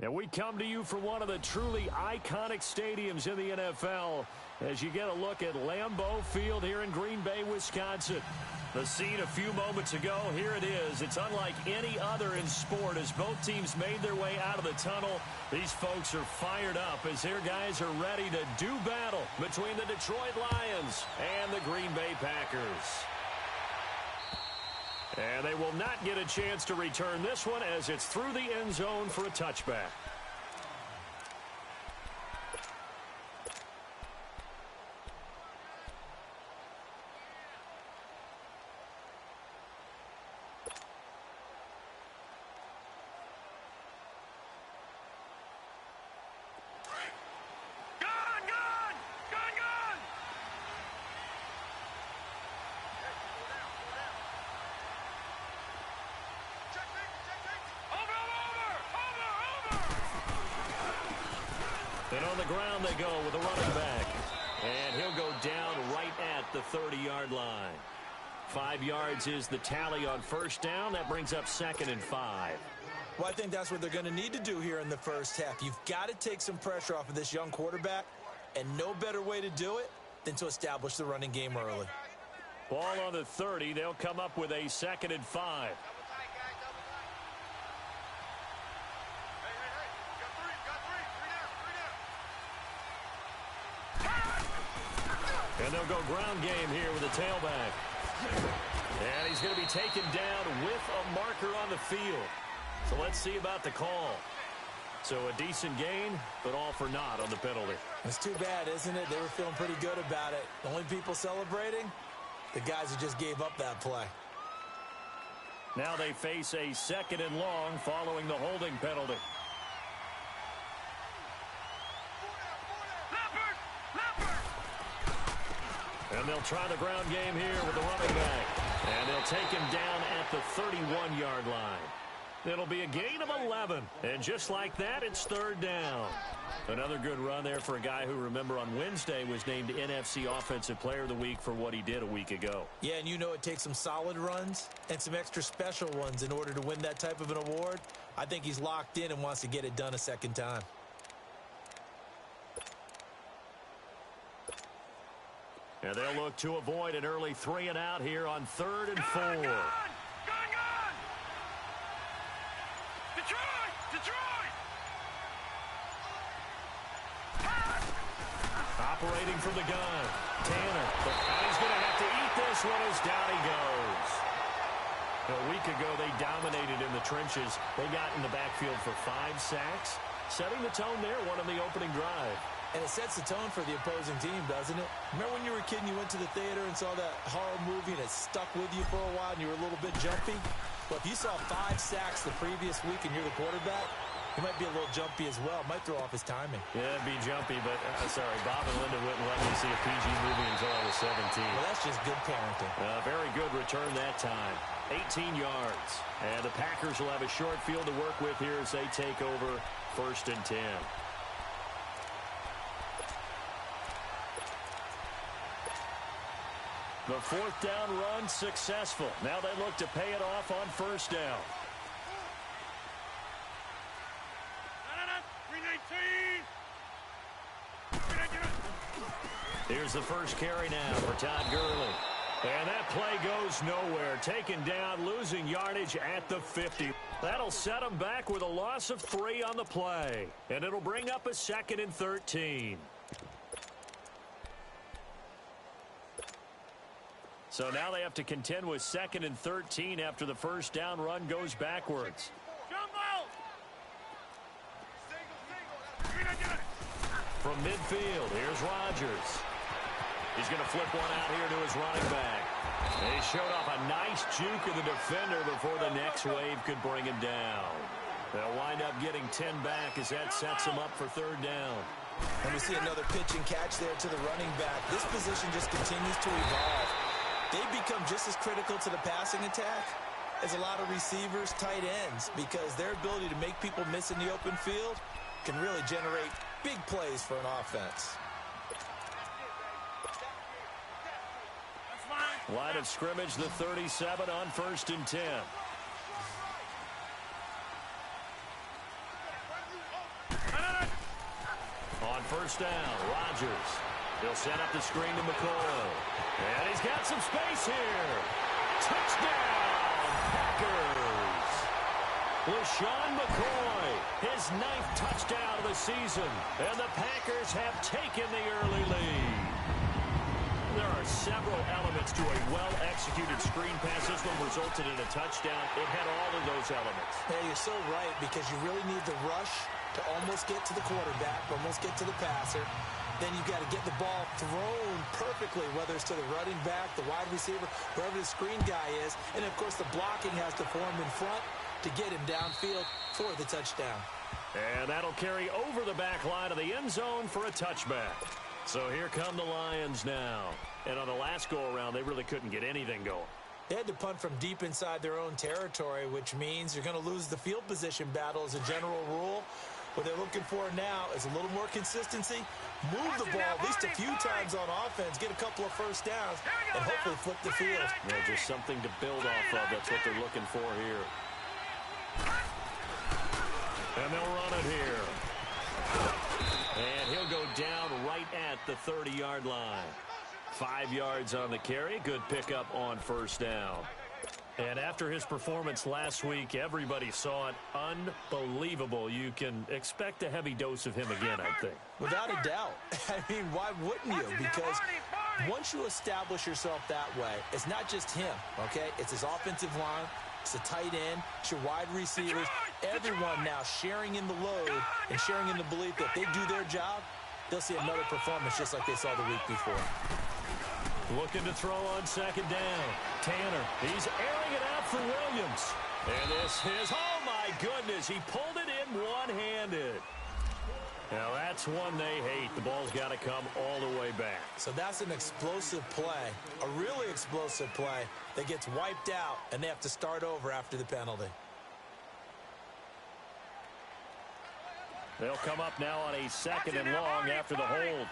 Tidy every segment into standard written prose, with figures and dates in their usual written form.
And we come to you from one of the truly iconic stadiums in the NFL as you get a look at Lambeau Field here in Green Bay, Wisconsin. The scene a few moments ago, here it is. It's unlike any other in sport as both teams made their way out of the tunnel. These folks are fired up as their guys are ready to do battle between the Detroit Lions and the Green Bay Packers. And they will not get a chance to return this one as it's through the end zone for a touchback. And on the ground they go with a running back. And he'll go down right at the 30-yard line. 5 yards is the tally on first down. That brings up 2nd and 5. Well, I think that's what they're going to need to do here in the first half. You've got to take some pressure off of this young quarterback, and no better way to do it than to establish the running game early. Ball on the 30. They'll come up with a 2nd and 5. And they'll go ground game here with a tailback. And he's going to be taken down with a marker on the field. So let's see about the call. So a decent gain, but all for naught on the penalty. It's too bad, isn't it? They were feeling pretty good about it. The only people celebrating, the guys who just gave up that play. Now they face a 2nd and long following the holding penalty. And they'll try the ground game here with the running back. And they'll take him down at the 31-yard line. It'll be a gain of 11. And just like that, it's 3rd down. Another good run there for a guy who, remember, on Wednesday was named NFC Offensive Player of the Week for what he did a week ago. Yeah, and you know it takes some solid runs and some extra special ones in order to win that type of an award. I think he's locked in and wants to get it done a second time. And they'll look to avoid an early 3 and out here on 3rd and 4. Gun! Detroit! Operating from the gun. Tanner. And he's going to have to eat this one as down he goes. A week ago, they dominated in the trenches. They got in the backfield for 5 sacks. Setting the tone there, one on the opening drive. And it sets the tone for the opposing team, doesn't it? Remember when you were a kid and you went to the theater and saw that horror movie and it stuck with you for a while and you were a little bit jumpy? Well, if you saw 5 sacks the previous week and you're the quarterback, he might be a little jumpy as well. Might throw off his timing. Yeah, it'd be jumpy, but, sorry, Bob and Linda wouldn't let me see a PG movie until I was 17. Well, that's just good parenting. Very good return that time. 18 yards. And the Packers will have a short field to work with here as they take over 1st and 10. The 4th down run successful. Now they look to pay it off on 1st down. 319. Here's the first carry now for Todd Gurley. And that play goes nowhere. Taken down, losing yardage at the 50. That'll set him back with a loss of 3 on the play. And it'll bring up a 2nd and 13. So now they have to contend with 2nd and 13 after the first down run goes backwards. From midfield, here's Rodgers. He's going to flip one out here to his running back. And he showed off a nice juke of the defender before the next wave could bring him down. They'll wind up getting 10 back as that sets him up for 3rd down. And we see another pitch and catch there to the running back. This position just continues to evolve. They've become just as critical to the passing attack as a lot of receivers, tight ends, because their ability to make people miss in the open field can really generate big plays for an offense. Line of scrimmage, the 37 on 1st and 10. first down. Rodgers. He'll set up the screen to McCoy. And he's got some space here. Touchdown, Packers. LaShawn McCoy, his 9th touchdown of the season. And the Packers have taken the early lead. There are several elements to a well-executed screen pass. This one resulted in a touchdown. It had all of those elements. Yeah, you're so right, because you really need the rush to almost get to the quarterback, almost get to the passer. Then you've got to get the ball thrown perfectly, whether it's to the running back, the wide receiver, wherever the screen guy is. And, of course, the blocking has to form in front to get him downfield for the touchdown. And that'll carry over the back line of the end zone for a touchback. So here come the Lions now. And on the last go-around, they really couldn't get anything going. They had to punt from deep inside their own territory, which means you're going to lose the field position battle as a general rule. What they're looking for now is a little more consistency, move the ball at least a few times on offense, get a couple of first downs, and hopefully flip the field. Yeah, just something to build off of. That's what they're looking for here. And they'll run it here. And he'll go down right at the 30-yard line. 5 yards on the carry. Good pickup on first down. And after his performance last week, everybody saw it. Unbelievable. You can expect a heavy dose of him again, I think. Without a doubt. I mean, why wouldn't you? Because once you establish yourself that way, it's not just him, okay? It's his offensive line. It's the tight end. It's your wide receivers. Everyone now sharing in the load and sharing in the belief that if they do their job, they'll see another performance just like they saw the week before. Looking to throw on second down. Tanner, he's airing it out for Williams. And this is, oh my goodness, he pulled it in one-handed. Now that's one they hate. The ball's got to come all the way back. So that's an explosive play, a really explosive play that gets wiped out, and they have to start over after the penalty. They'll come up now on a second and long after the hold.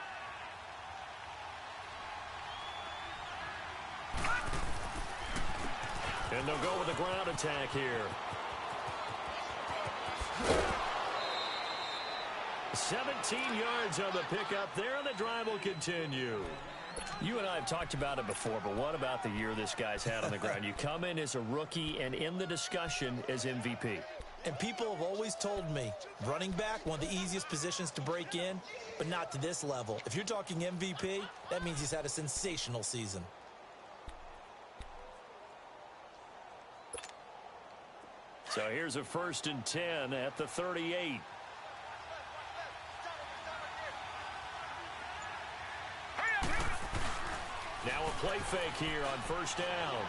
And they'll go with a ground attack here. 17 yards on the pickup there, and the drive will continue. You and I have talked about it before, but what about the year this guy's had on the ground? You come in as a rookie and in the discussion as MVP. And people have always told me, running back, one of the easiest positions to break in, but not to this level. If you're talking MVP, that means he's had a sensational season. So here's a 1st and 10 at the 38. Now a play fake here on first down.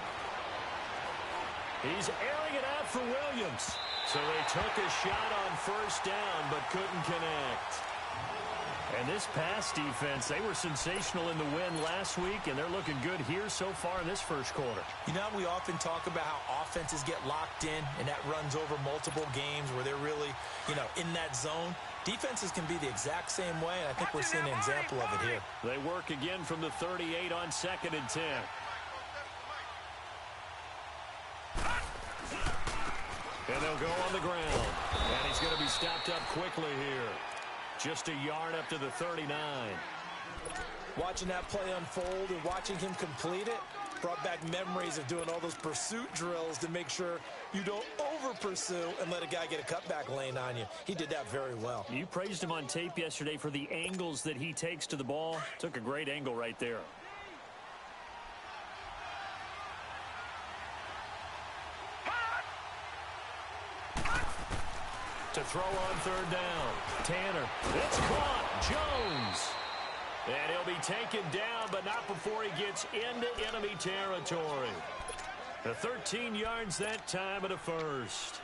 He's airing it out for Williams. So they took a shot on first down but couldn't connect. And this pass defense, they were sensational in the win last week, and they're looking good here so far in this first quarter. You know, we often talk about how offenses get locked in, and that runs over multiple games where they're really, in that zone. Defenses can be the exact same way, and I think we're seeing an example of it here. They work again from the 38 on 2nd and 10. And they'll go on the ground. And he's going to be stopped up quickly here. Just a yard up to the 39. Watching that play unfold and watching him complete it brought back memories of doing all those pursuit drills to make sure you don't over-pursue and let a guy get a cutback lane on you. He did that very well. You praised him on tape yesterday for the angles that he takes to the ball. Took a great angle right there. To throw on 3rd down. Tanner. It's caught. Jones. And he'll be taken down, but not before he gets into enemy territory. The 13 yards that time at a first.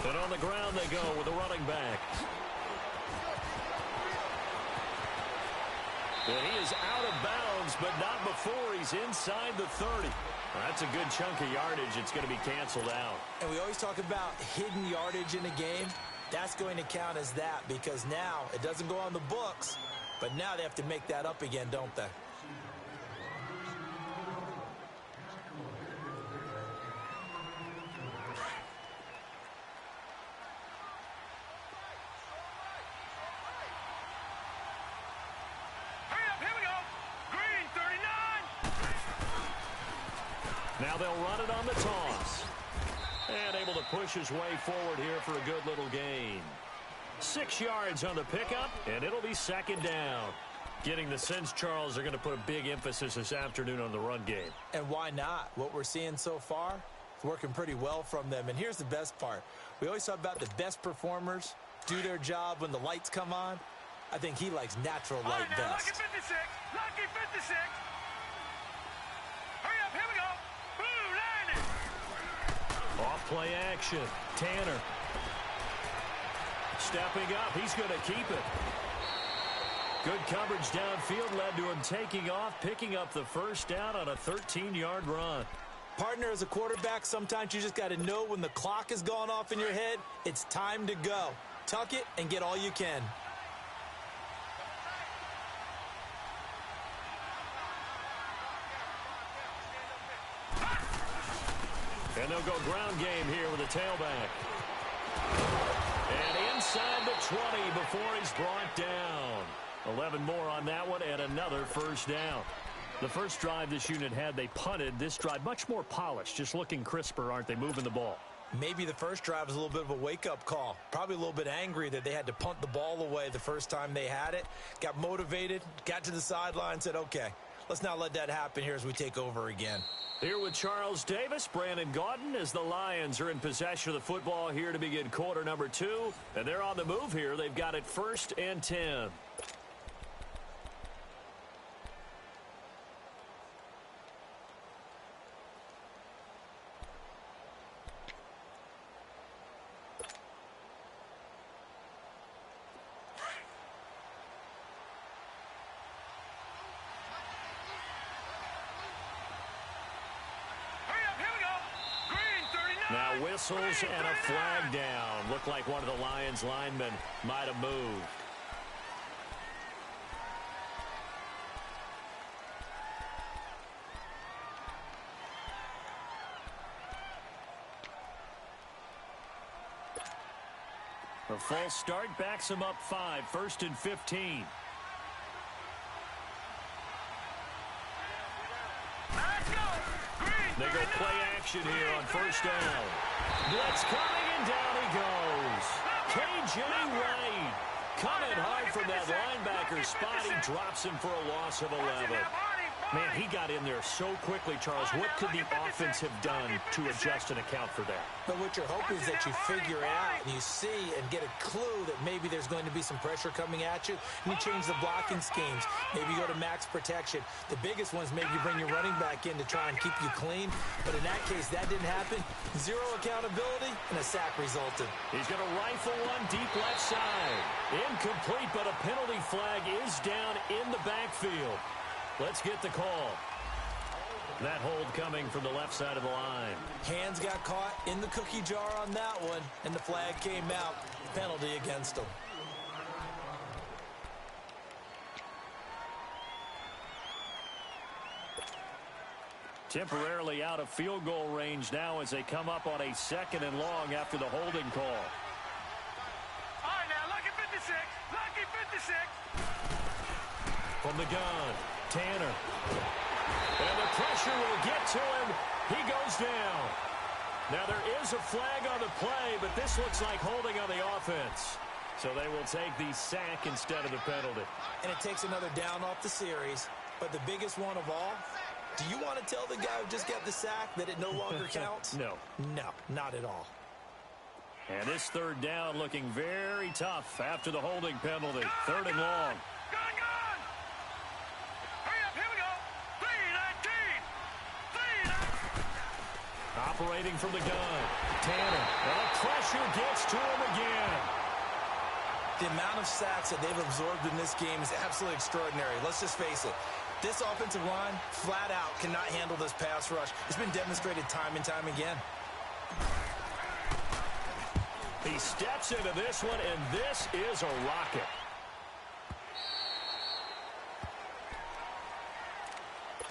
And on the ground they go with a running back. And he is out of bounds, but not before he's inside the 30. Well, that's a good chunk of yardage. It's going to be canceled out. And we always talk about hidden yardage in a game. That's going to count as that because now it doesn't go on the books, but now they have to make that up again, don't they? Now they'll run it on the toss. And able to push his way forward here for a good little gain. 6 yards on the pickup, and it'll be second down. Getting the sense, Charles, they're going to put a big emphasis this afternoon on the run game. And why not? What we're seeing so far, it's working pretty well from them. And here's the best part. We always talk about the best performers do their job when the lights come on. I think he likes natural light best. Lucky 56. Lucky 56. Hurry up. Here we go. Blue, line it. Off play action. Tanner. Stepping up. He's going to keep it. Good coverage downfield led to him taking off, picking up the first down on a 13-yard run. Partner, as a quarterback, sometimes you just got to know when the clock has gone off in your head, it's time to go. Tuck it and get all you can. And they'll go ground game here with a tailback. And inside the 20 before he's brought down. 11 more on that one and another first down. The first drive this unit had, they punted. This drive, much more polished, just looking crisper, aren't they, moving the ball? Maybe the first drive was a little bit of a wake-up call. Probably a little bit angry that they had to punt the ball away the first time they had it. Got motivated, got to the sideline, said, okay, let's not let that happen here as we take over again. Here with Charles Davis, Brandon Gaudin, as the Lions are in possession of the football here to begin quarter number 2. And they're on the move here. They've got it 1st and 10. Now whistles and a flag down. Looked like one of the Lions linemen might have moved. A false start backs him up 5, 1st and 15. They go play action here on first down. Blitz coming, and down he goes. K.J. Wright coming hard from that linebacker spot. He drops him for a loss of 11. Man, he got in there so quickly, Charles. What could the offense have done to adjust and account for that? But what you're hoping is that you figure it out and you see and get a clue that maybe there's going to be some pressure coming at you, and you change the blocking schemes. Maybe you go to max protection. The biggest ones, maybe you bring your running back in to try and keep you clean. But in that case, that didn't happen. Zero accountability, and a sack resulted. He's going to rifle one deep left side. Incomplete, but a penalty flag is down in the backfield. Let's get the call. That hold coming from the left side of the line. Hands got caught in the cookie jar on that one, and the flag came out. Penalty against him. Temporarily out of field goal range now as they come up on a 2nd and long after the holding call. All right, now, lucky 56. Lucky 56. From the gun, Tanner. And the pressure will get to him. He goes down. Now there is a flag on the play, but this looks like holding on the offense. So they will take the sack instead of the penalty. And it takes another down off the series. But the biggest one of all, do you want to tell the guy who just got the sack that it no longer counts? No. No, not at all. And this 3rd down looking very tough after the holding penalty. 3rd and long. Operating from the gun, Tanner. And the pressure gets to him again. The amount of sacks that they've absorbed in this game is absolutely extraordinary. Let's just face it. This offensive line, flat out, cannot handle this pass rush. It's been demonstrated time and time again. He steps into this one, and this is a rocket.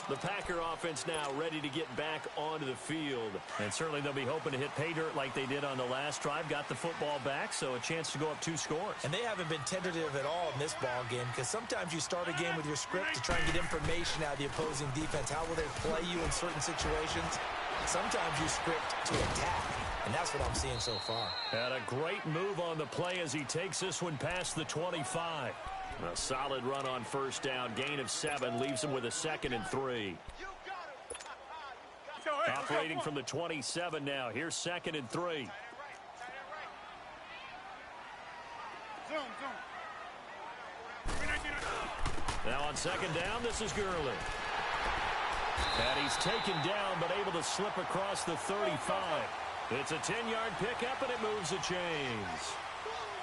The Packer offense now ready to get back onto the field. And certainly they'll be hoping to hit pay dirt like they did on the last drive. Got the football back, so a chance to go up 2 scores. And they haven't been tentative at all in this ball game, because sometimes you start a game with your script to try and get information out of the opposing defense. How will they play you in certain situations? Sometimes you script to attack, and that's what I'm seeing so far. And a great move on the play as he takes this one past the 25. A solid run on first down. Gain of 7 leaves him with a 2nd and 3. Operating from the 27 now. Here's 2nd and 3. Now on 2nd down, this is Gurley. And he's taken down, but able to slip across the 35. It's a 10-yard pickup, and it moves the chains.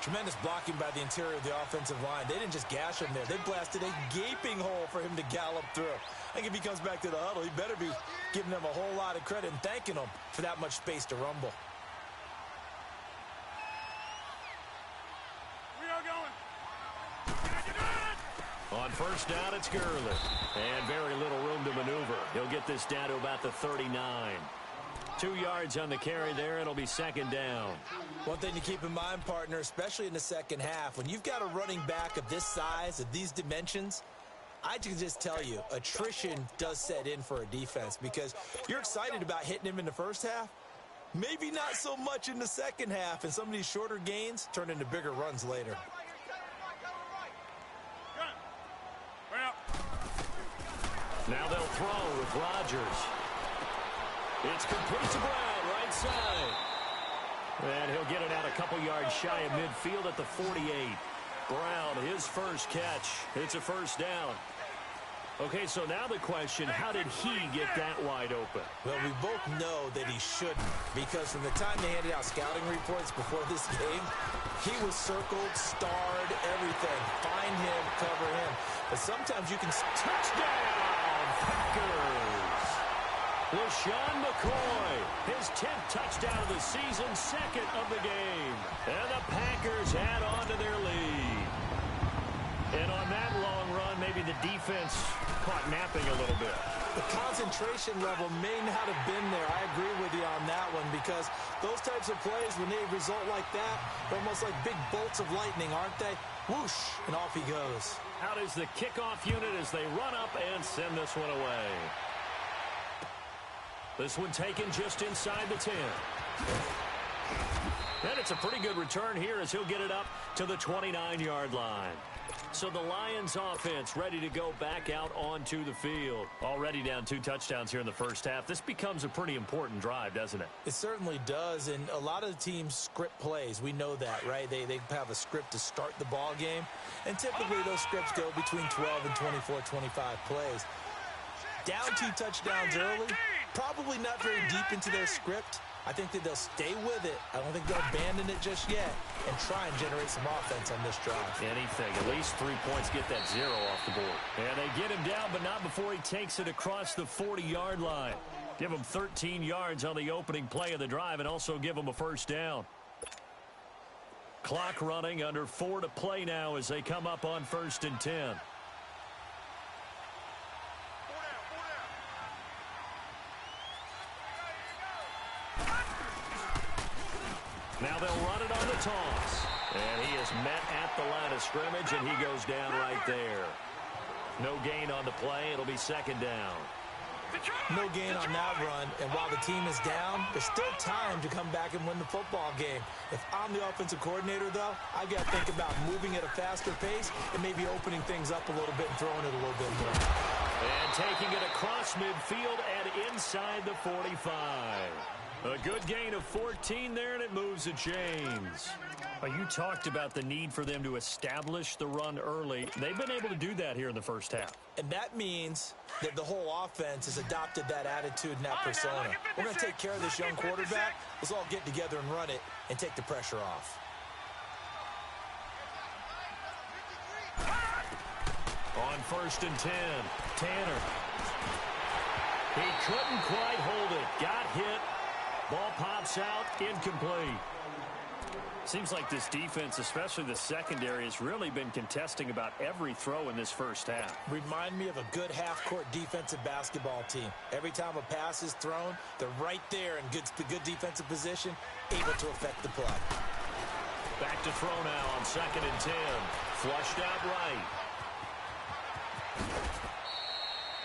Tremendous blocking by the interior of the offensive line. They didn't just gash him there. They blasted a gaping hole for him to gallop through. I think if he comes back to the huddle, he better be giving them a whole lot of credit and thanking them for that much space to rumble. We are going. On first down, it's Gurley. And very little room to maneuver. He'll get this down to about the 39. 2 yards on the carry there. It'll be 2nd down. One thing to keep in mind, partner, especially in the second half, when you've got a running back of this size, of these dimensions, I can just tell you, attrition does set in for a defense, because you're excited about hitting him in the first half. Maybe not so much in the second half, and some of these shorter gains turn into bigger runs later. Now they'll throw with Rodgers. It's complete to Brown, right side. And he'll get it out a couple yards shy of midfield at the 48. Brown, his first catch. It's a first down. Okay, so now the question, how did he get that wide open? Well, we both know that he shouldn't, because from the time they handed out scouting reports before this game, he was circled, starred, everything. Find him, cover him. But sometimes you can... Touchdown, Packers! LaShawn McCoy, his 10th touchdown of the season, 2nd of the game. And the Packers add on to their lead. And on that long run, maybe the defense caught napping a little bit. The concentration level may not have been there. I agree with you on that one, because those types of plays, when they result like that, they're almost like big bolts of lightning, aren't they? Whoosh, and off he goes. Out is the kickoff unit as they run up and send this one away. This one taken just inside the 10. And it's a pretty good return here as he'll get it up to the 29-yard line. So the Lions offense ready to go back out onto the field. Already down 2 touchdowns here in the first half. This becomes a pretty important drive, doesn't it? It certainly does, and a lot of the teams script plays. We know that, right? They have a script to start the ball game, and typically those scripts go between 12 and 24, 25 plays. Down 2 touchdowns early, probably not very deep into their script. I think that they'll stay with it. I don't think they'll abandon it just yet and try and generate some offense on this drive. Anything. At least 3 points, get that 0 off the board. And they get him down, but not before he takes it across the 40-yard line. Give him 13 yards on the opening play of the drive and also give him a first down. Clock running, under 4 to play now as they come up on 1st and 10. Now they'll run it on the toss. And he is met at the line of scrimmage, and he goes down right there. No gain on the play. It'll be 2nd down. No gain on that run, and while the team is down, there's still time to come back and win the football game. If I'm the offensive coordinator, though, I've got to think about moving at a faster pace and maybe opening things up a little bit and throwing it a little bit more. And taking it across midfield and inside the 45. A good gain of 14 there, and it moves the chains. You talked about the need for them to establish the run early. They've been able to do that here in the first half. And that means that the whole offense has adopted that attitude and that persona. We're going to take care of this young quarterback. Let's all get together and run it and take the pressure off. On 1st and 10, Tanner. He couldn't quite hold it. Got hit. Ball pops out, incomplete. Seems like this defense, especially the secondary, has really been contesting about every throw in this first half. Remind me of a good half-court defensive basketball team. Every time a pass is thrown, they're right there in good defensive position, able to affect the play. Back to throw now on 2nd and 10. Flushed out right.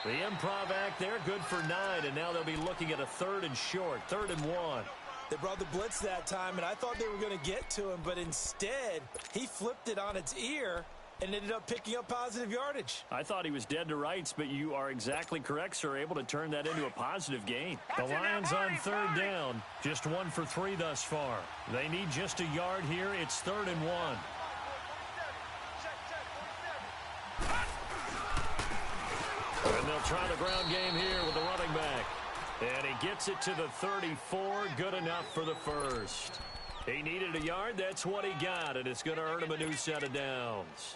The improv act there, good for 9, and now they'll be looking at a 3rd and short, 3rd and 1. They brought the blitz that time, and I thought they were going to get to him, but instead, he flipped it on its ear and ended up picking up positive yardage. I thought he was dead to rights, but you are exactly correct, sir, able to turn that into a positive gain. The Lions on 3rd down, just 1 for 3 thus far. They need just a yard here. It's 3rd and 1. And they'll try the ground game here with the running back. And he gets it to the 34. Good enough for the first. He needed a yard. That's what he got, and it's going to earn him a new set of downs.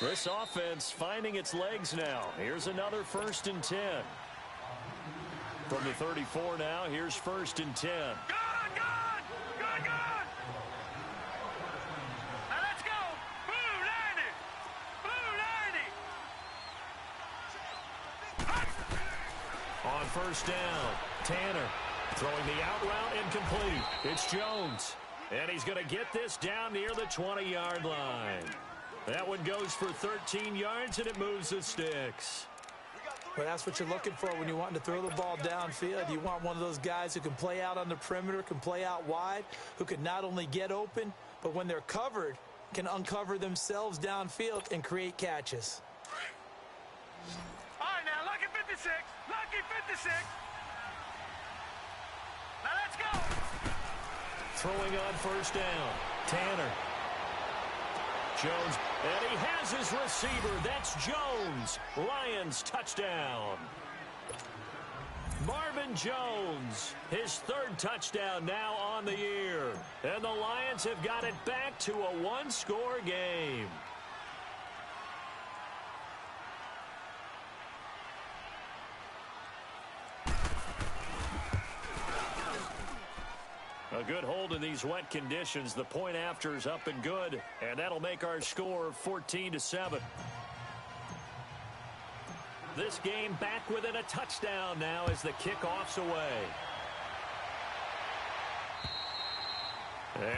This offense finding its legs now. Here's another 1st and 10. From the 34 now, here's 1st and 10. On 1st down, Tanner throwing the out route incomplete. It's Jones, and he's going to get this down near the 20-yard line. That one goes for 13 yards, and it moves the sticks. Well, that's what you're looking for when you want to throw the ball downfield. You want one of those guys who can play out on the perimeter, can play out wide, who can not only get open, but when they're covered, can uncover themselves downfield and create catches. All right, now, lucky 56. Lucky 56. Now let's go. Throwing on 1st down, Tanner. Jones, and he has his receiver. That's Jones. Lions touchdown. Marvin Jones, his 3rd touchdown now on the year. And the Lions have got it back to a 1-score game. A good hold in these wet conditions. The point after is up and good, and that'll make our score 14-7. This game back within a touchdown now as the kickoff's away.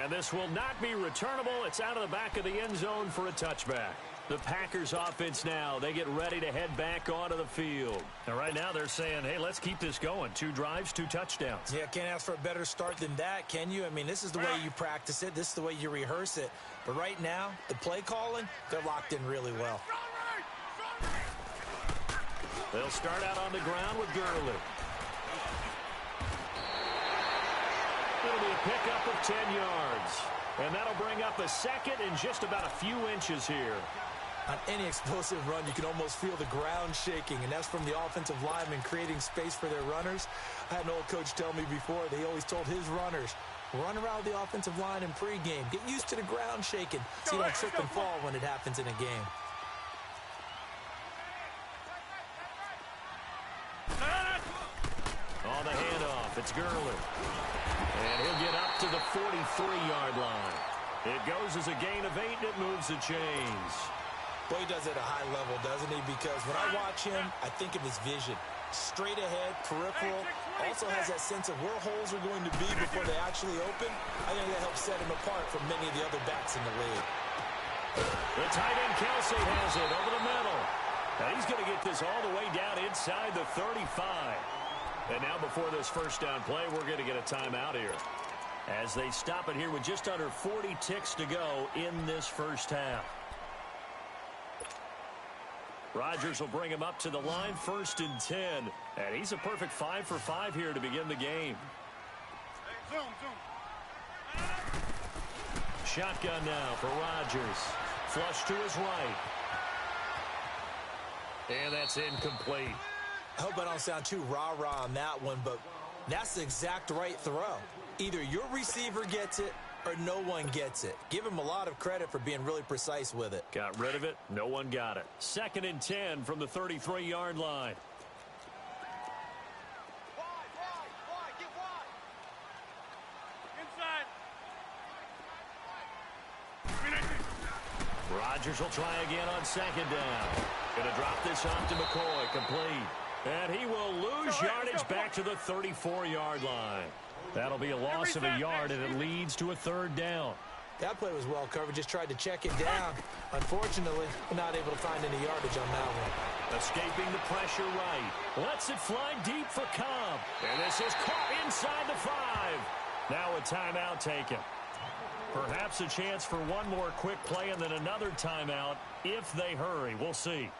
And this will not be returnable. It's out of the back of the end zone for a touchback. The Packers offense now, they get ready to head back onto the field. And right now they're saying, hey, let's keep this going. 2 drives, 2 touchdowns. Yeah, can't ask for a better start than that, can you? I mean, this is the way you practice it. This is the way you rehearse it. But right now, the play calling, they're locked in really well. They'll start out on the ground with Gurley. It'll be a pickup of 10 yards. And that'll bring up a 2nd and just about a few inches here. On any explosive run, you can almost feel the ground shaking, and that's from the offensive linemen creating space for their runners. I had an old coach tell me before, they always told his runners, run around the offensive line in pregame. Get used to the ground shaking so you don't trip and fall when it happens in a game. On the handoff, it's Gurley. And he'll get up to the 43-yard line. It goes as a gain of 8, and it moves the chains. Boy, he does it at a high level, doesn't he? Because when I watch him, I think of his vision. Straight ahead, peripheral, also has that sense of where holes are going to be before they actually open. I think that helps set him apart from many of the other backs in the league. The tight end Kelsey has it over the middle. And he's going to get this all the way down inside the 35. And now before this 1st down play, we're going to get a timeout here. As they stop it here with just under 40 ticks to go in this first half. Rodgers will bring him up to the line, 1st and 10. And he's a perfect 5 for 5 here to begin the game. Hey, zoom. Shotgun now for Rodgers. Flush to his right. And that's incomplete. I hope I don't sound too rah-rah on that one, but that's the exact right throw. Either your receiver gets it or no one gets it. Give him a lot of credit for being really precise with it. Got rid of it. No one got it. 2nd and 10 from the 33-yard line. Rodgers will try again on second down. Going to drop this off to McCoy, complete. And he will lose yardage back to the 34-yard line. That'll be a loss of a yard, and it leads to a third down. That play was well covered. Just tried to check it down. Unfortunately, not able to find any yardage on that one. Escaping the pressure right. Lets it fly deep for Cobb. And this is caught inside the 5. Now a timeout taken. Perhaps a chance for one more quick play and then another timeout if they hurry. We'll see.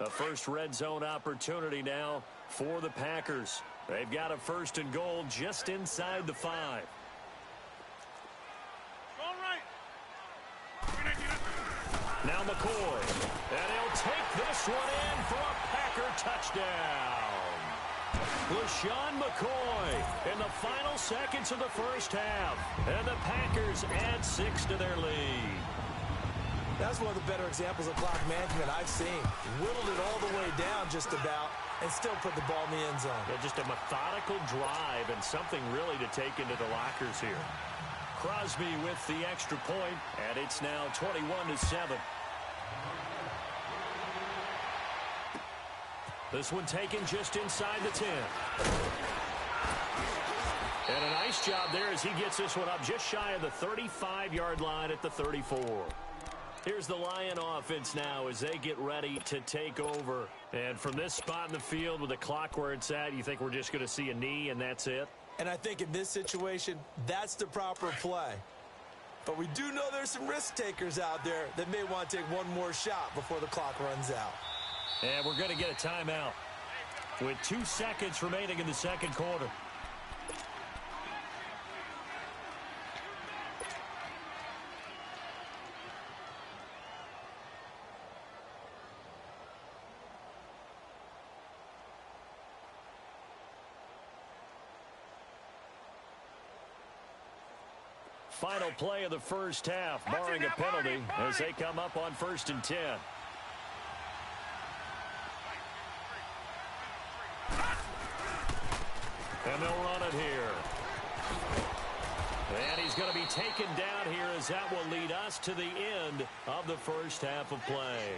A first red zone opportunity now for the Packers. They've got a first and goal just inside the 5. All right. Now McCoy. And he'll take this one in for a Packer touchdown. LaShawn McCoy in the final seconds of the first half. And the Packers add 6 to their lead. That's one of the better examples of clock management I've seen. Whittled it all the way down just about and still put the ball in the end zone. Yeah, just a methodical drive and something really to take into the lockers here. Crosby with the extra point, and it's now 21-7. This one taken just inside the 10. And a nice job there as he gets this one up just shy of the 35-yard line at the 34. Here's the Lion offense now as they get ready to take over. And from this spot in the field with the clock where it's at, you think we're just going to see a knee and that's it? And I think in this situation, that's the proper play. But we do know there's some risk takers out there that may want to take one more shot before the clock runs out. And we're going to get a timeout with 2 seconds remaining in the second quarter. Final play of the first half, barring a penalty, as they come up on 1st and 10. And they'll run it here. And he's going to be taken down here as that will lead us to the end of the first half of play.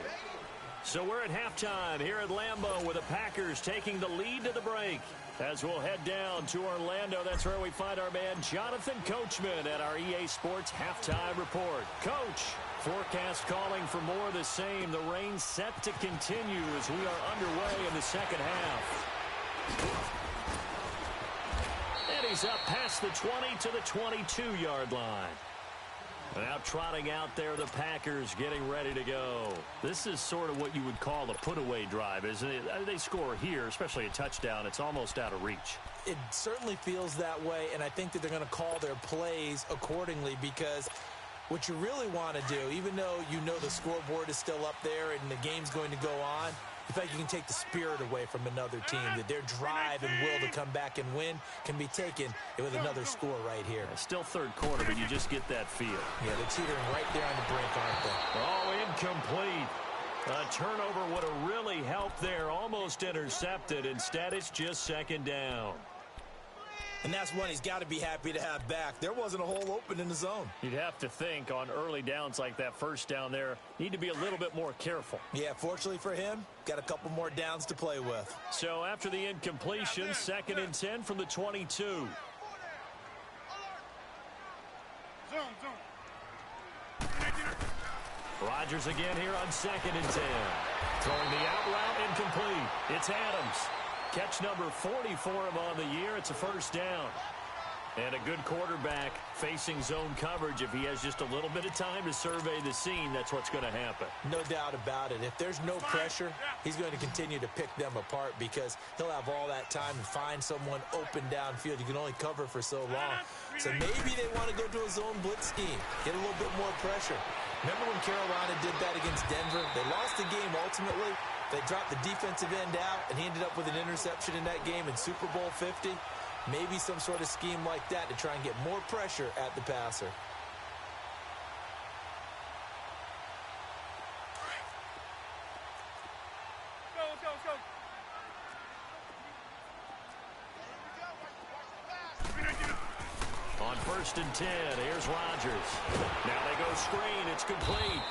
So we're at halftime here at Lambeau with the Packers taking the lead to the break. As we'll head down to Orlando, that's where we find our man Jonathan Coachman at our EA Sports Halftime Report. Coach, forecast calling for more of the same. The rain set to continue as we are underway in the second half. And he's up past the 20 to the 22-yard line. Now trotting out there, the Packers getting ready to go. This is sort of what you would call a put-away drive, isn't it? They score here, especially a touchdown. It's almost out of reach. It certainly feels that way, and I think that they're going to call their plays accordingly because what you really want to do, even though you know the scoreboard is still up there and the game's going to go on, in fact, you can take the spirit away from another team, that their drive and will to come back and win can be taken with another score right here. Still third quarter, but you just get that feel. Yeah, they're teetering right there on the brink, aren't they? Oh, incomplete. A turnover would have really helped there, almost intercepted. Instead, it's just second down. And that's one he's got to be happy to have back. There wasn't a hole open in the zone. You'd have to think on early downs like that first down there, need to be a little bit more careful. Yeah, fortunately for him, got a couple more downs to play with. So after the incompletion, 2nd and 10 from the 22. Zone. Rodgers again here on 2nd and 10. Throwing the out route incomplete. It's Adams. Catch number 40 for him on the year. It's a first down. And a good quarterback facing zone coverage. If he has just a little bit of time to survey the scene, that's what's going to happen. No doubt about it. If there's no pressure, he's going to continue to pick them apart because he'll have all that time to find someone open downfield. You can only cover for so long. So maybe they want to go to a zone blitz scheme, get a little bit more pressure. Remember when Carolina did that against Denver? They lost the game ultimately. They dropped the defensive end out, and he ended up with an interception in that game in Super Bowl 50. Maybe some sort of scheme like that to try and get more pressure at the passer. Go. first and 10. Here's Rodgers. Now they go screen. It's complete.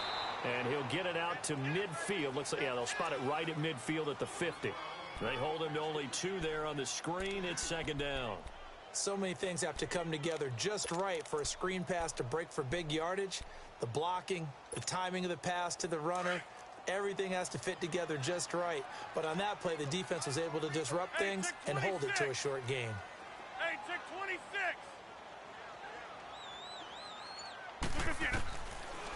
And he'll get it out to midfield. Looks like, yeah, they'll spot it right at midfield at the 50. They hold him to only 2 there on the screen. It's second down. So many things have to come together just right for a screen pass to break for big yardage. The blocking, the timing of the pass to the runner, everything has to fit together just right. But on that play, the defense was able to disrupt things and hold it to a short gain. Hey, check 26.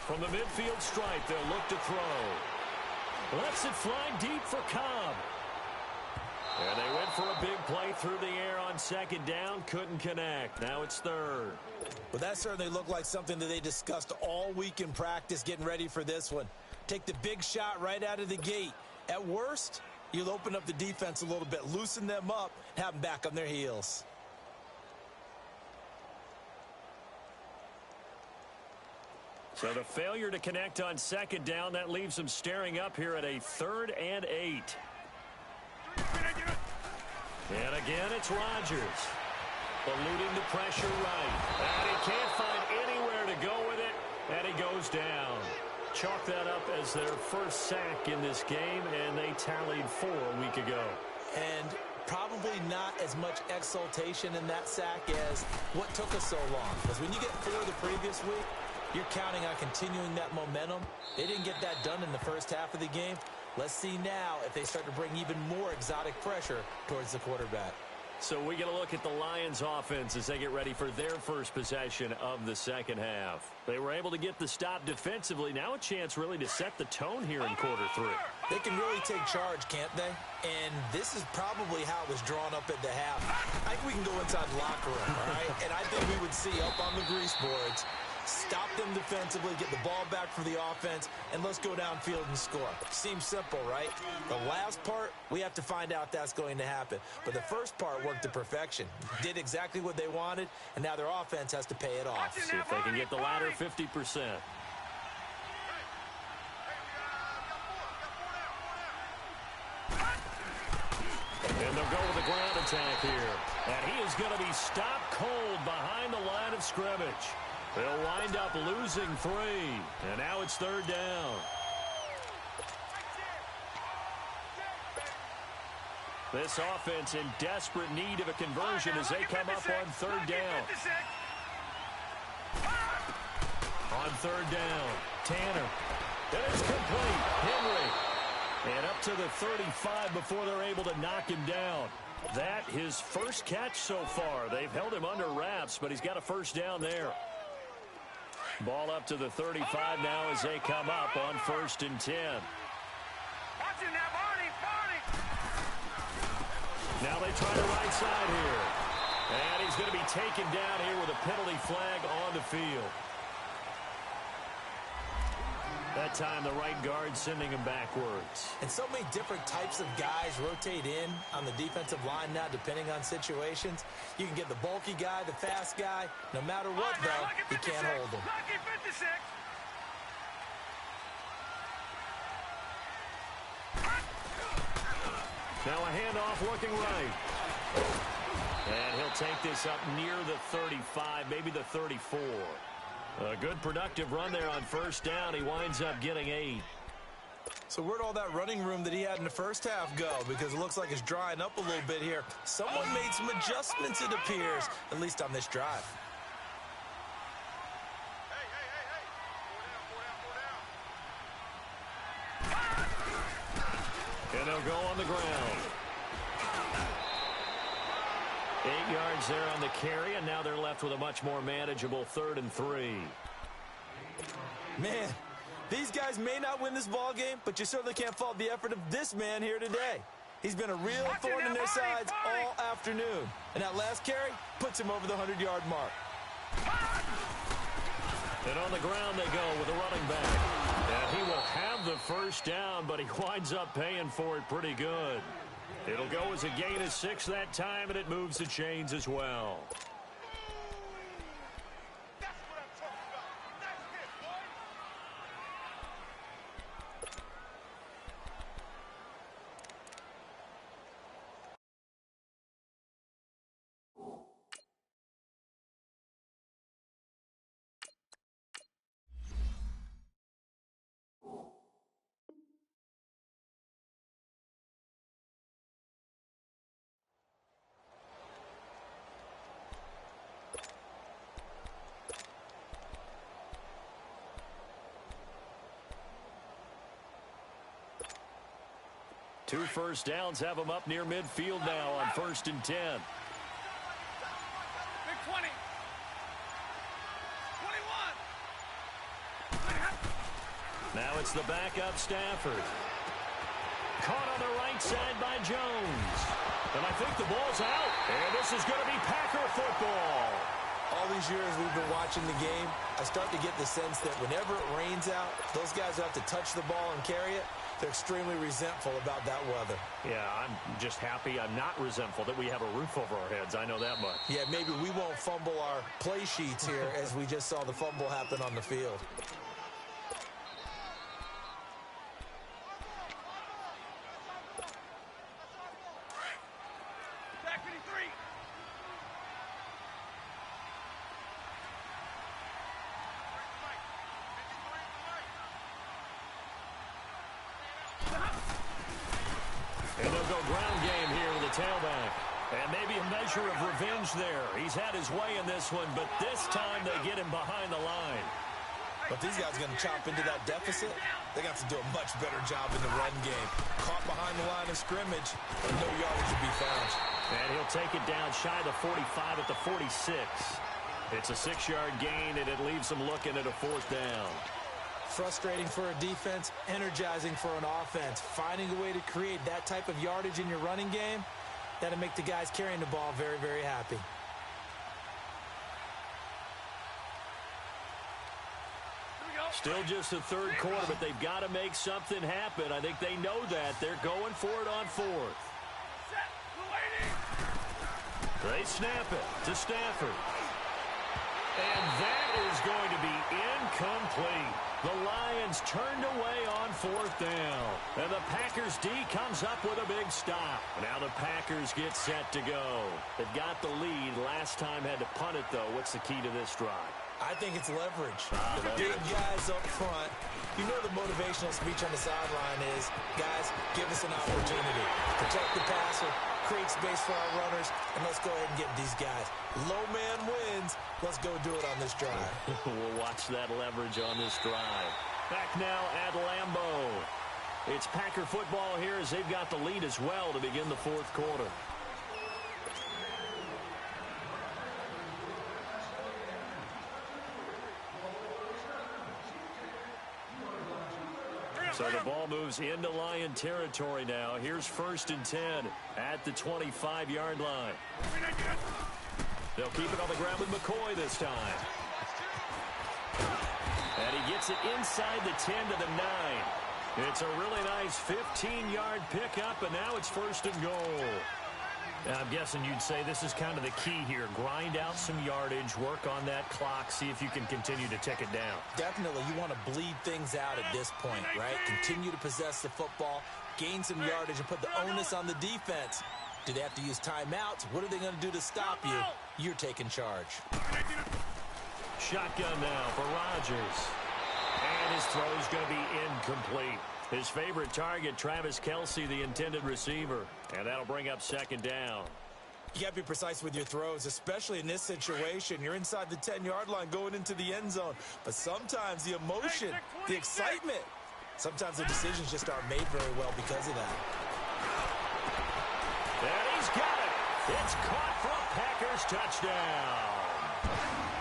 From the midfield stripe, they'll look to throw. Lets it fly deep for Cobb. And they went for a big play through the air on second down. Couldn't connect. Now it's third. Well, that certainly looked like something that they discussed all week in practice getting ready for this one. Take the big shot right out of the gate. At worst, you'll open up the defense a little bit, loosen them up, have them back on their heels. So the failure to connect on second down, that leaves them staring up here at a 3rd and 8. And again, it's Rodgers. Eluding the pressure right. And he can't find anywhere to go with it. And he goes down. Chalk that up as their first sack in this game, and they tallied 4 a week ago. And probably not as much exultation in that sack as what took us so long. Because when you get 4 the previous week, you're counting on continuing that momentum. They didn't get that done in the first half of the game. Let's see now if they start to bring even more exotic pressure towards the quarterback. So we get a look at the Lions offense as they get ready for their first possession of the second half. They were able to get the stop defensively. Now a chance really to set the tone here in quarter 3. They can really take charge, can't they? And this is probably how it was drawn up at the half. I think we can go inside the locker room, all right? And I think we would see up on the grease boards, stop them defensively, get the ball back for the offense, and let's go downfield and score. Seems simple, right? The last part, we have to find out that's going to happen. But the first part worked to perfection. Did exactly what they wanted, and now their offense has to pay it off. See if they can get the latter 50%. And they'll go with the ground attack here. And he is going to be stopped cold behind the line of scrimmage. They'll wind up losing 3. And now it's 3rd down. This offense in desperate need of a conversion as they come up on 3rd down. On 3rd down, Tanner. And it's complete. Henry. And up to the 35 before they're able to knock him down. That his first catch so far. They've held him under wraps, but he's got a first down there. Ball up to the 35 now as they come up on 1st and 10. Now they try the right side here. And he's going to be taken down here with a penalty flag on the field. That time the right guard sending him backwards. And so many different types of guys rotate in on the defensive line now depending on situations. You can get the bulky guy, the fast guy. No matter what, though, you can't hold him. Now a handoff looking right. And he'll take this up near the 35, maybe the 34. A good productive run there on 1st down. He winds up getting 8. So where'd all that running room that he had in the first half go? Because it looks like it's drying up a little bit here. Someone made some adjustments, it appears, at least on this drive. And they'll go on the ground. 8 yards there on the carry, and now they're left with a much more manageable 3rd and 3. Man, these guys may not win this ball game, but you certainly can't fault the effort of this man here today. He's been a real thorn in their sides all afternoon. And that last carry puts him over the 100-yard mark. And on the ground they go with a running back. And he will have the first down, but he winds up paying for it pretty good. It'll go as a gain of 6 that time, and it moves the chains as well. 2 first downs have them up near midfield now on 1st and 10. Big 20. 21. Now it's the backup Stafford. Caught on the right side by Jones. And I think the ball's out. And this is going to be Packer football. All these years we've been watching the game, I start to get the sense that whenever it rains out, those guys who have to touch the ball and carry it, they're extremely resentful about that weather. Yeah, I'm just happy I'm not resentful that we have a roof over our heads. I know that much. Yeah, maybe we won't fumble our play sheets here as we just saw the fumble happen on the field. Back 53. And they'll go ground game here with the tailback. And maybe a measure of revenge there. He's had his way in this one, but this time they get him behind the line. But these guys are going to chop into that deficit. They got to do a much better job in the run game. Caught behind the line of scrimmage, and no yardage to be found. And he'll take it down shy of the 45 at the 46. It's a 6-yard gain, and it leaves them looking at a 4th down. Frustrating for a defense, energizing for an offense. Finding a way to create that type of yardage in your running game, that'll make the guys carrying the ball very, very happy. Still just the 3rd quarter, but they've got to make something happen. I think they know that. They're going for it on 4th. They snap it to Stafford. And that is going to be incomplete. The Lions turned away on 4th down. And the Packers D comes up with a big stop. Now the Packers get set to go. They've got the lead. Last time had to punt it, though. What's the key to this drive? I think it's leverage. The big guys up front. You know the motivational speech on the sideline is, guys, give us an opportunity. Protect the passer, create space for our runners, and let's go ahead and get these guys. Low man wins. Let's go do it on this drive. We'll watch that leverage on this drive. Back now at Lambeau. It's Packer football here as they've got the lead as well to begin the 4th quarter. So the ball moves into Lion territory now. Here's 1st and 10 at the 25-yard line. They'll keep it on the ground with McCoy this time. And he gets it inside the 10 to the 9. It's a really nice 15-yard pickup, and now it's 1st and goal. I'm guessing you'd say this is kind of the key here. Grind out some yardage, work on that clock, see if you can continue to tick it down. Definitely, you want to bleed things out at this point, right? Continue to possess the football, gain some yardage, and put the onus on the defense. Do they have to use timeouts? What are they going to do to stop you? You're taking charge. Shotgun now for Rodgers. And his throw's going to be incomplete. His favorite target, Travis Kelce, the intended receiver. And that'll bring up 2nd down. You got to be precise with your throws, especially in this situation. You're inside the 10-yard line going into the end zone. But sometimes the emotion, the excitement, sometimes the decisions just aren't made very well because of that. And he's got it. It's caught for a Packers touchdown.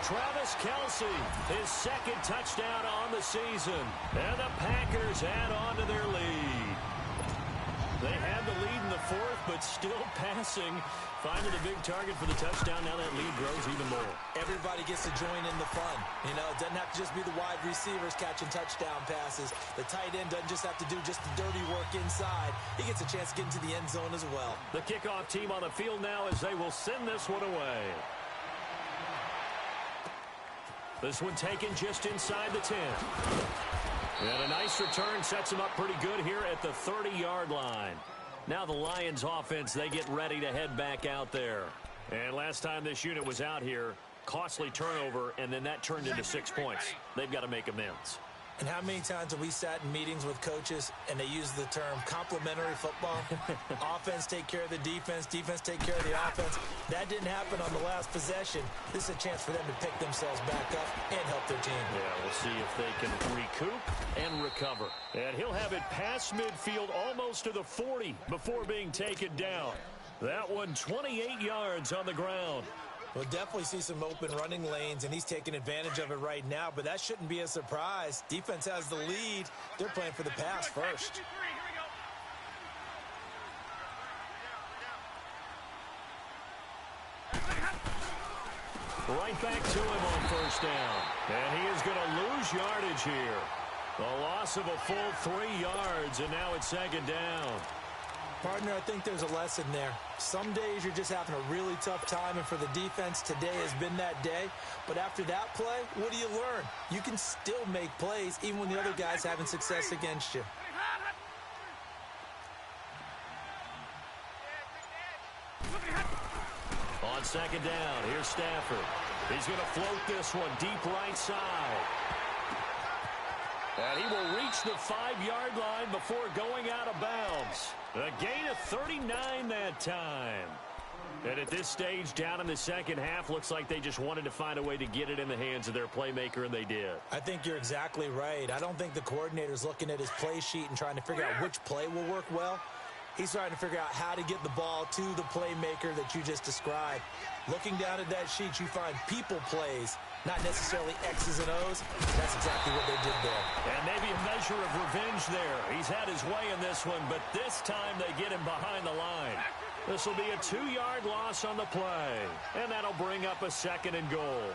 Travis Kelce, his 2nd touchdown on the season. And the Packers add on to their lead. They had the lead in the 4th, but still passing. Finding the big target for the touchdown. Now that lead grows even more. Everybody gets to join in the fun. You know, it doesn't have to just be the wide receivers catching touchdown passes. The tight end doesn't just have to do just the dirty work inside. He gets a chance to get into the end zone as well. The kickoff team on the field now as they will send this one away. This one taken just inside the 10. And a nice return sets him up pretty good here at the 30-yard line. Now the Lions offense, they get ready to head back out there. And last time this unit was out here, costly turnover, and then that turned into 6 points. They've got to make amends. And how many times have we sat in meetings with coaches and they use the term complementary football? Offense take care of the defense, defense take care of the offense. That didn't happen on the last possession. This is a chance for them to pick themselves back up and help their team. Yeah, we'll see if they can recoup and recover. And he'll have it past midfield almost to the 40 before being taken down. That one 28 yards on the ground. We'll definitely see some open running lanes, and he's taking advantage of it right now, but that shouldn't be a surprise. Defense has the lead. They're playing for the pass first. Right back to him on first down. And he is going to lose yardage here. A loss of a full 3 yards, and now it's second down. Partner, I think there's a lesson there. Some days you're just having a really tough time, and for the defense, today has been that day. But after that play, what do you learn? You can still make plays even when the other guy's having success against you. On second down, here's Stafford. He's going to float this one deep right side. And he will reach the 5-yard line before going out of bounds. A gain of 39 that time. And at this stage, down in the second half, looks like they just wanted to find a way to get it in the hands of their playmaker, and they did. I think you're exactly right. I don't think the coordinator's looking at his play sheet and trying to figure out which play will work well. He's trying to figure out how to get the ball to the playmaker that you just described. Looking down at that sheet, you find people plays, not necessarily X's and O's. That's exactly what they did there. And maybe a measure of revenge there. He's had his way in this one, but this time they get him behind the line. This will be a 2-yard loss on the play, and that'll bring up a second and goal.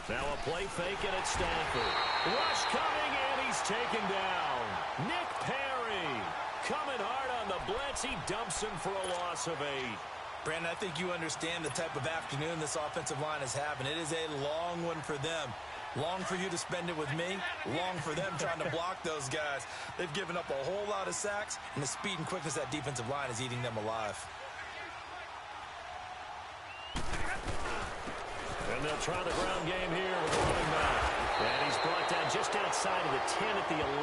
Now a play fake, and it's Stafford. Rush coming, and he's taken down. Nick Perry coming hard on the blitz. He dumps him for a loss of 8. Brandon, I think you understand the type of afternoon this offensive line is having. It is a long one for them. Long for you to spend it with me. Long for them trying to block those guys. They've given up a whole lot of sacks, and the speed and quickness of that defensive line is eating them alive. And they'll try the ground game here with the running back. And he's brought down just outside of the 10 at the 11.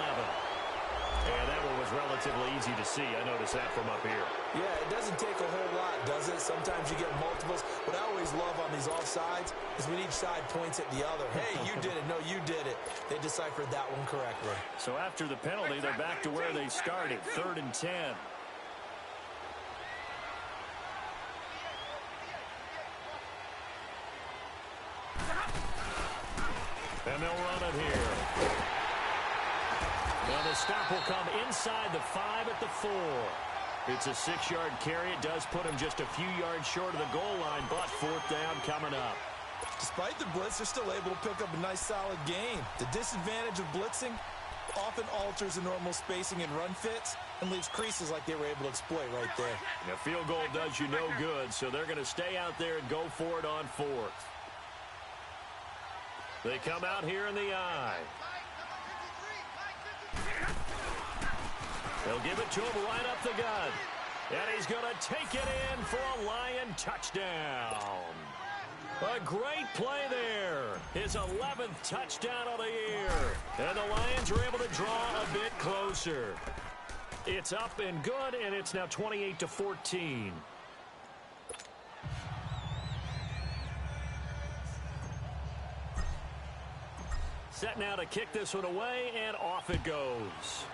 And that one was relatively easy to see. I noticed that from up here. Yeah, it doesn't take a whole lot, does it? Sometimes you get multiples. What I always love on these offsides is when each side points at the other. Hey, you did it. No, you did it. They deciphered that one correctly. So after the penalty, they're back to where they started, 3rd and 10. And they'll run it here. Now the stop will come inside the 5 at the 4. It's a 6-yard carry. It does put him just a few yards short of the goal line, but 4th down coming up. Despite the blitz, they're still able to pick up a nice, solid gain. The disadvantage of blitzing often alters the normal spacing and run fits and leaves creases like they were able to exploit right there. A field goal does you no good, so they're going to stay out there and go for it on 4th. They come out here in the I. They'll give it to him right up the gut. And he's going to take it in for a Lion touchdown. A great play there. His 11th touchdown of the year. And the Lions are able to draw a bit closer. It's up and good, and it's now 28-14. Set now to kick this one away, and off it goes.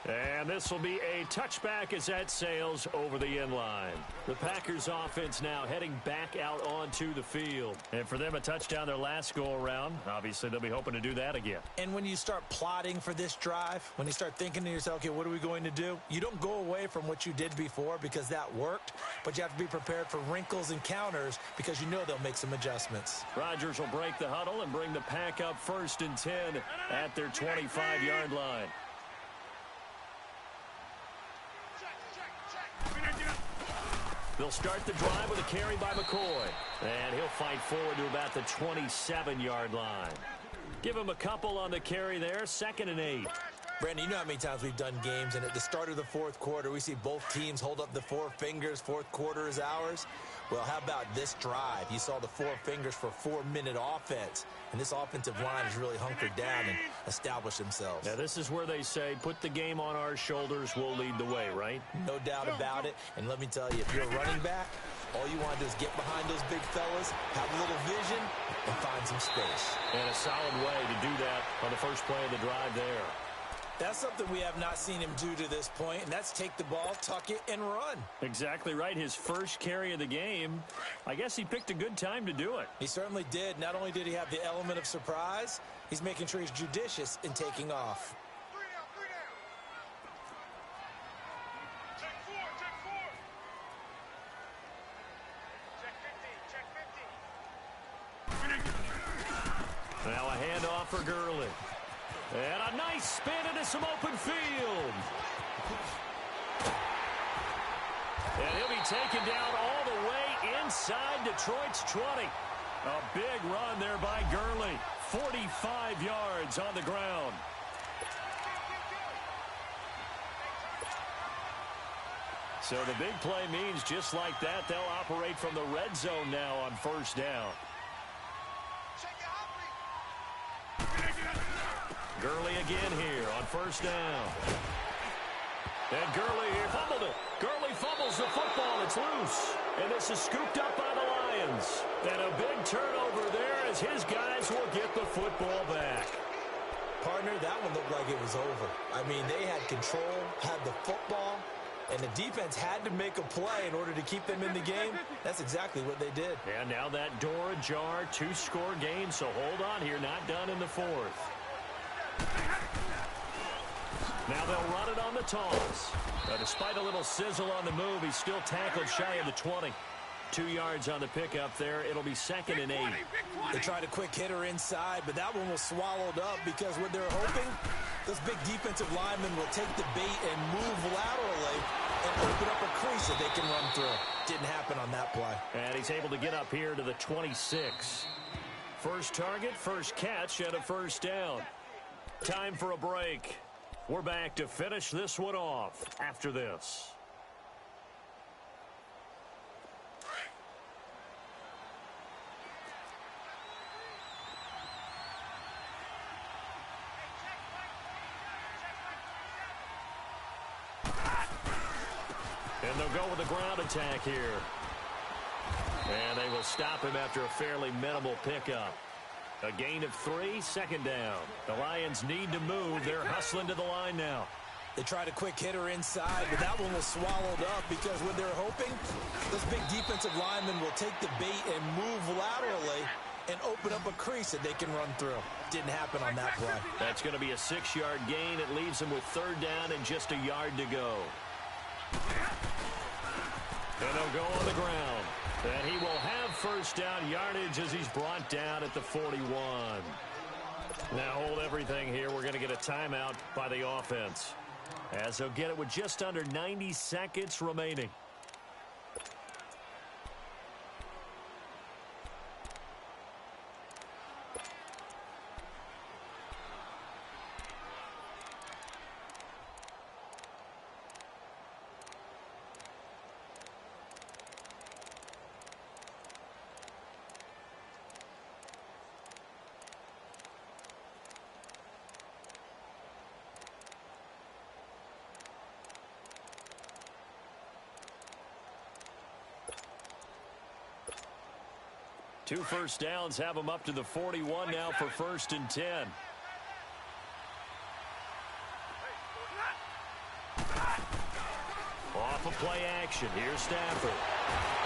And this will be a touchback as that sails over the end line. The Packers offense now heading back out onto the field. And for them, a touchdown their last go-around. Obviously, they'll be hoping to do that again. And when you start plotting for this drive, when you start thinking to yourself, okay, what are we going to do? You don't go away from what you did before because that worked, but you have to be prepared for wrinkles and counters because you know they'll make some adjustments. Rodgers will break the huddle and bring the Pack up 1st and 10 at their 25-yard line. They'll start the drive with a carry by McCoy. And he'll fight forward to about the 27-yard line. Give him a couple on the carry there. 2nd and 8. Brandon, you know how many times we've done games, and at the start of the fourth quarter, we see both teams hold up the four fingers, fourth quarter is ours. Well, how about this drive? You saw the four fingers for 4-minute offense, and this offensive line has really hunkered down and established themselves. Now, this is where they say, put the game on our shoulders, we'll lead the way, right? No doubt about it, and let me tell you, if you're a running back, all you want to do is get behind those big fellas, have a little vision, and find some space. And a solid way to do that on the first play of the drive there. That's something we have not seen him do to this point, and that's take the ball, tuck it, and run. Exactly right. His first carry of the game, I guess he picked a good time to do it. He certainly did. Not only did he have the element of surprise, he's making sure he's judicious in taking off. 3 down. Check 4. Check 50. Now a handoff for Gurley. And a nice spin into some open field. And he'll be taken down all the way inside Detroit's 20. A big run there by Gurley. 45 yards on the ground. So the big play means just like that, they'll operate from the red zone now on first down. Gurley again here on first down. And Gurley here fumbled it. Gurley fumbles the football. It's loose. And this is scooped up by the Lions. And a big turnover there as his guys will get the football back. Partner, that one looked like it was over. I mean, they had control, had the football, and the defense had to make a play in order to keep them in the game. That's exactly what they did. And now that door ajar, 2-score game. So hold on here, not done in the fourth. Now they'll run it on the toss. Despite a little sizzle on the move, he's still tackled shy of the 20. 2 yards on the pickup there. It'll be 2nd and 8. They tried a quick hitter inside, but that one was swallowed up because what they're hoping, those big defensive linemen will take the bait and move laterally and open up a crease that they can run through. Didn't happen on that play. And he's able to get up here to the 26. First target, first catch, and a first down. Time for a break. We're back to finish this one off after this. And they'll go with a ground attack here. And they will stop him after a fairly minimal pickup. A gain of 3, 2nd down. The Lions need to move. They're hustling to the line now. They tried a quick hitter inside, but that one was swallowed up because what they're hoping, those big defensive linemen will take the bait and move laterally and open up a crease that they can run through. Didn't happen on that play. That's going to be a 6-yard gain. It leaves them with 3rd down and just a yard to go. And they'll go on the ground. And he will have first down yardage as he's brought down at the 41. Now hold everything here. We're going to get a timeout by the offense, as they'll get it with just under 90 seconds remaining. Two first downs have them up to the 41 now for 1st and 10. Off of play action. Here's Stafford.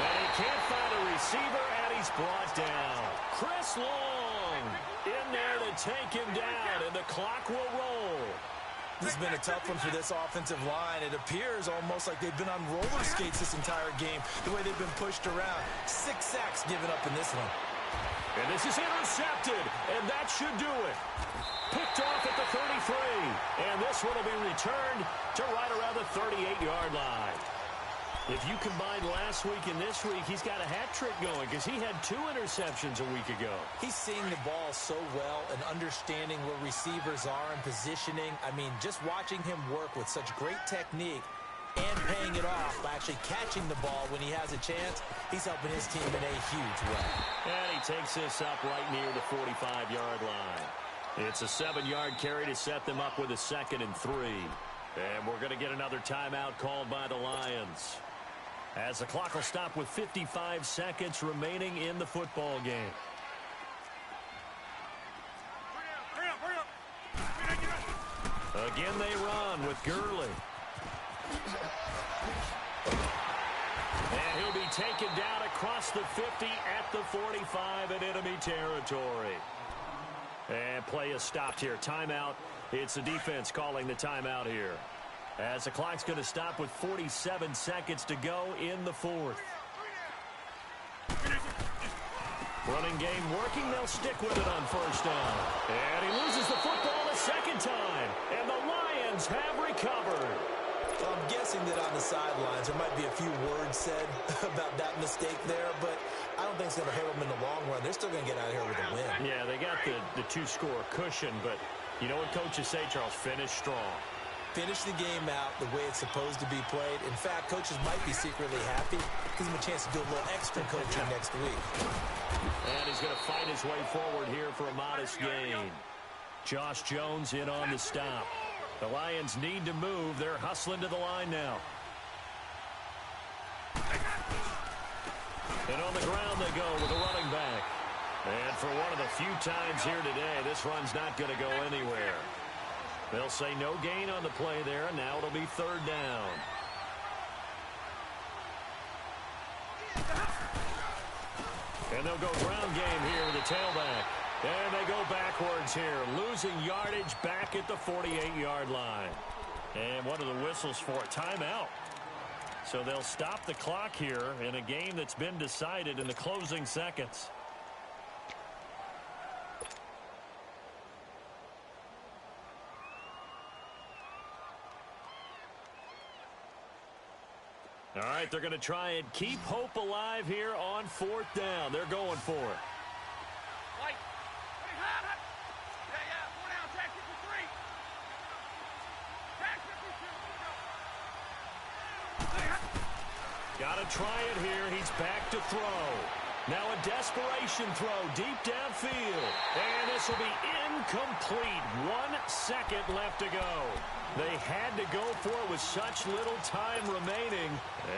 And he can't find a receiver, and he's brought down. Chris Long in there to take him down, and the clock will roll. This has been a tough one for this offensive line. It appears almost like they've been on roller skates this entire game, the way they've been pushed around. 6 sacks given up in this one. And this is intercepted, and that should do it. Picked off at the 33, and this one will be returned to right around the 38-yard line. If you combine last week and this week, he's got a hat trick going because he had 2 interceptions a week ago. He's seeing the ball so well and understanding where receivers are and positioning. I mean, just watching him work with such great technique and paying it off by actually catching the ball when he has a chance, he's helping his team in a huge way. And he takes this up right near the 45-yard line. It's a 7-yard carry to set them up with a 2nd and 3. And we're going to get another timeout called by the Lions, as the clock will stop with 55 seconds remaining in the football game. Again, they run with Gurley. And he'll be taken down across the 50 at the 45 in enemy territory. And play is stopped here. Timeout. It's the defense calling the timeout here, as the clock's going to stop with 47 seconds to go in the 4th. Running game working. They'll stick with it on 1st down. And he loses the football a 2nd time. And the Lions have recovered. Well, I'm guessing that on the sidelines there might be a few words said about that mistake there, but I don't think it's going to hurt them in the long run. They're still going to get out of here with a win. Yeah, they got the 2-score cushion, but you know what coaches say, Charles? Finish strong. Finish the game out the way it's supposed to be played. In fact, coaches might be secretly happy. Gives them a chance to do a little extra coaching next week. And he's going to fight his way forward here for a modest gain. Josh Jones in on the stop. The Lions need to move. They're hustling to the line now. And on the ground they go with a running back. And for one of the few times here today, this run's not going to go anywhere. They'll say no gain on the play there, and now it'll be 3rd down. And they'll go ground game here with the tailback. And they go backwards here, losing yardage back at the 48-yard line. And what are the whistles for? Timeout. So they'll stop the clock here in a game that's been decided in the closing seconds. All right, they're going to try and keep hope alive here on 4th down. They're going for it. Got to try it here. He's back to throw. Now a desperation throw deep downfield. And this will be incomplete. 1 second left to go. They had to go for it with such little time remaining.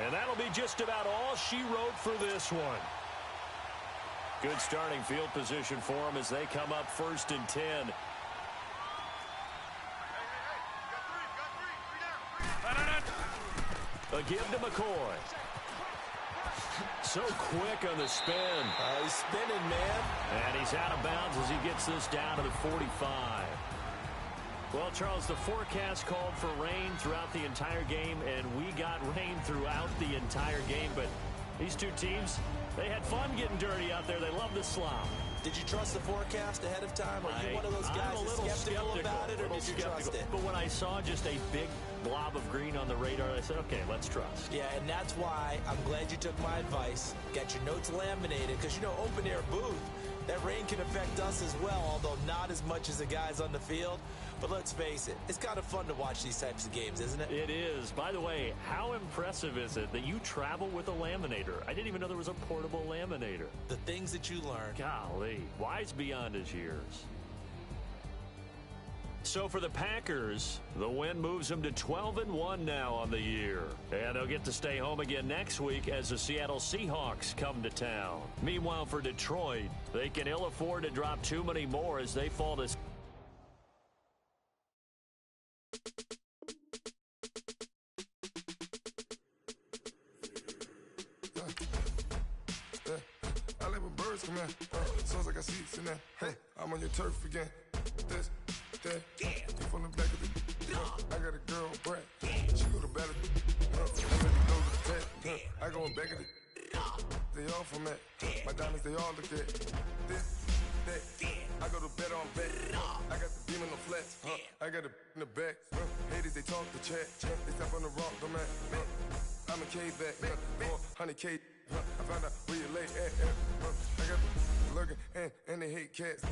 And that'll be just about all she wrote for this one. Good starting field position for them as they come up 1st and 10. A give to McCoy. So quick on the spin. He's spinning, man. And he's out of bounds as he gets this down to the 45. Well, Charles, the forecast called for rain throughout the entire game, and we got rain throughout the entire game. But these two teams, they had fun getting dirty out there. They love the slop. Did you trust the forecast ahead of time? Are you one of those guys that's skeptical about it, or did you trust it? But when I saw just a big blob of green on the radar, I said, okay, let's trust. Yeah, and that's why I'm glad you took my advice. Get your notes laminated, because, you know, open-air booth, that rain can affect us as well, although not as much as the guys on the field. But let's face it, it's kind of fun to watch these types of games, isn't it? It is. By the way, how impressive is it that you travel with a laminator? I didn't even know there was a portable laminator. The things that you learn. Golly, wise beyond his years. So for the Packers, the win moves them to 12-1 now on the year. And they'll get to stay home again next week as the Seattle Seahawks come to town. Meanwhile, for Detroit, they can ill afford to drop too many more as they fall to... I let my birds come in. Sounds like I got seats in there. Hey, I'm on your turf again. This, that, you from the back of the. I got a girl, Brad. She go to battle. I let it go to the tech. I go in back of the. They all from that. My diamonds, they all look at. This, that. I go to bed on back. I got the beam in the flat. I got it in the back. Haters, they talk the chat. They step on the rock, the man. I I'm a K-back, 400K. I found out where you lay at. I got the lurking and they hate cats.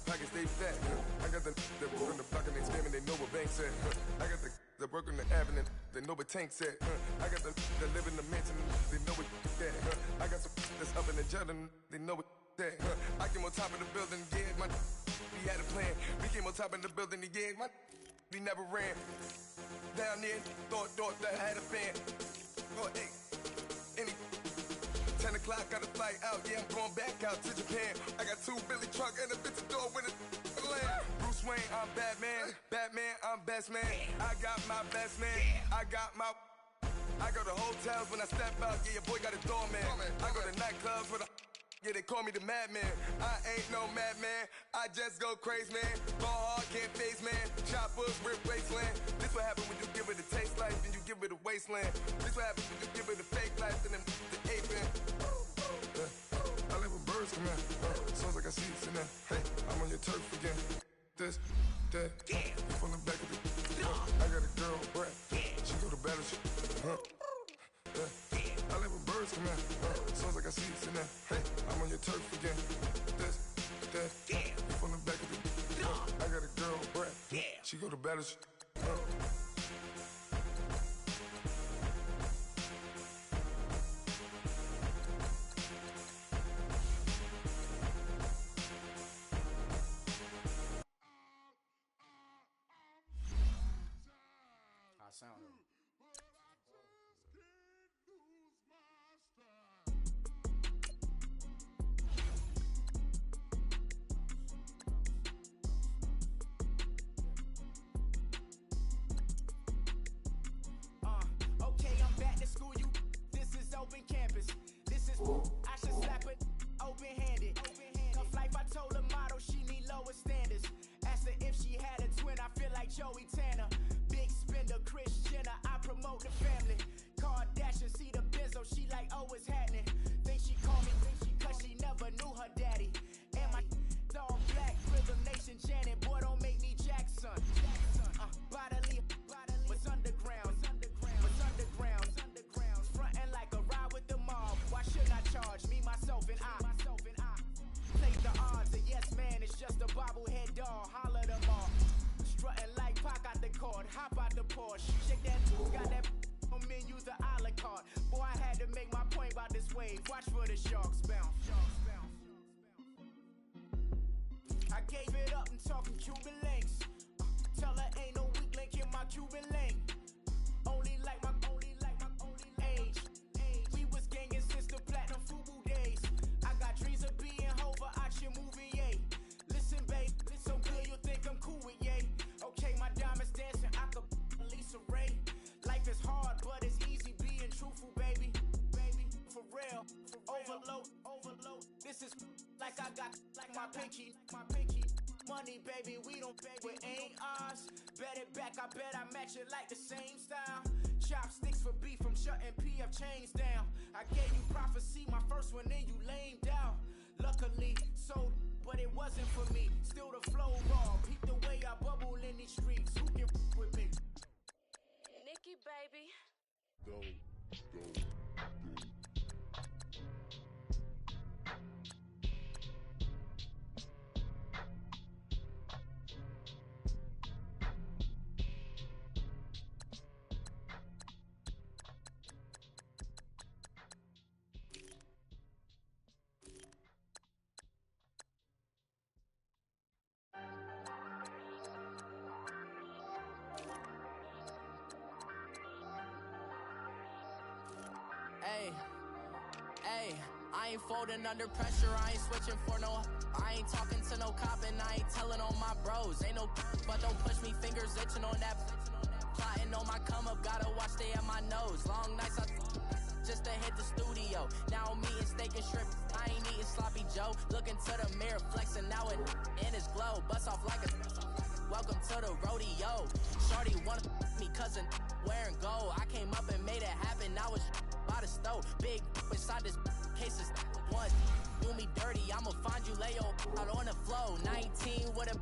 Pockets stay fat. I got the work on the block and they scamming, they know what banks at. I got the work on the avenue, they know what tanks at. I got the live in the mansion, they know what that. I got some that's up in the Jordan, they know what that. I came on top of the building, yeah, we had a plan. We came on top of the building, yeah, we never ran. Down there, thought that I had a fan. Oh, hey, any 10 o'clock, got a flight out, yeah, I'm going back out to Japan. I got 2 Billy truck and a bitch door with a land. Bruce Wayne, I'm Batman. Batman, I'm best man. I got my best man. I go to hotels when I step out, yeah, your boy got a doorman. I go to nightclubs with a yeah, they call me the madman. I ain't no madman, I just go crazy, man. Ball hard, can't face, man. Choppers, rip wasteland. This what happen when you give it a taste life, then you give it a wasteland. This what happen when you give it a fake life, and then the ape in. I live with birds come in. Sounds like I see it in there. Hey, I'm on your turf again. This, that, you from the back of the. I got a girl, Brad. She go to battle. I live with birds come in. Sounds like I see it in there. Hey, I'm on your turf again. This, that, you from the back of the. I got a girl, Brad. She go to battle. My pinky, money, baby, we don't pay with ain't ours. Bet it back, I bet I match it like the same style. Chopsticks for beef, I'm shutting PF chains down. I gave you prophecy, my first one, then you lamed out. Luckily, sold, but it wasn't for me. Still the flow raw, peep the way I bubble in these streets. Who can with me? Nikki, baby. Go. Hey, I ain't folding under pressure, I ain't switching for no. I ain't talking to no cop and I ain't telling on my bros. Ain't no, but don't push me, fingers itching on that. Plotting on my come up, gotta watch stay at my nose. Long nights just to hit the studio. Now I'm eating steak and shrimp, I ain't eating sloppy Joe. Looking to the mirror, flexing now it in his glow. Bust off like a welcome to the rodeo. Shorty wanna me cousin wearing gold. I came up and made it happen, I was by the stove. Big inside this cases one. Do me dirty, I'ma find you, lay your out on the floor. 19 with a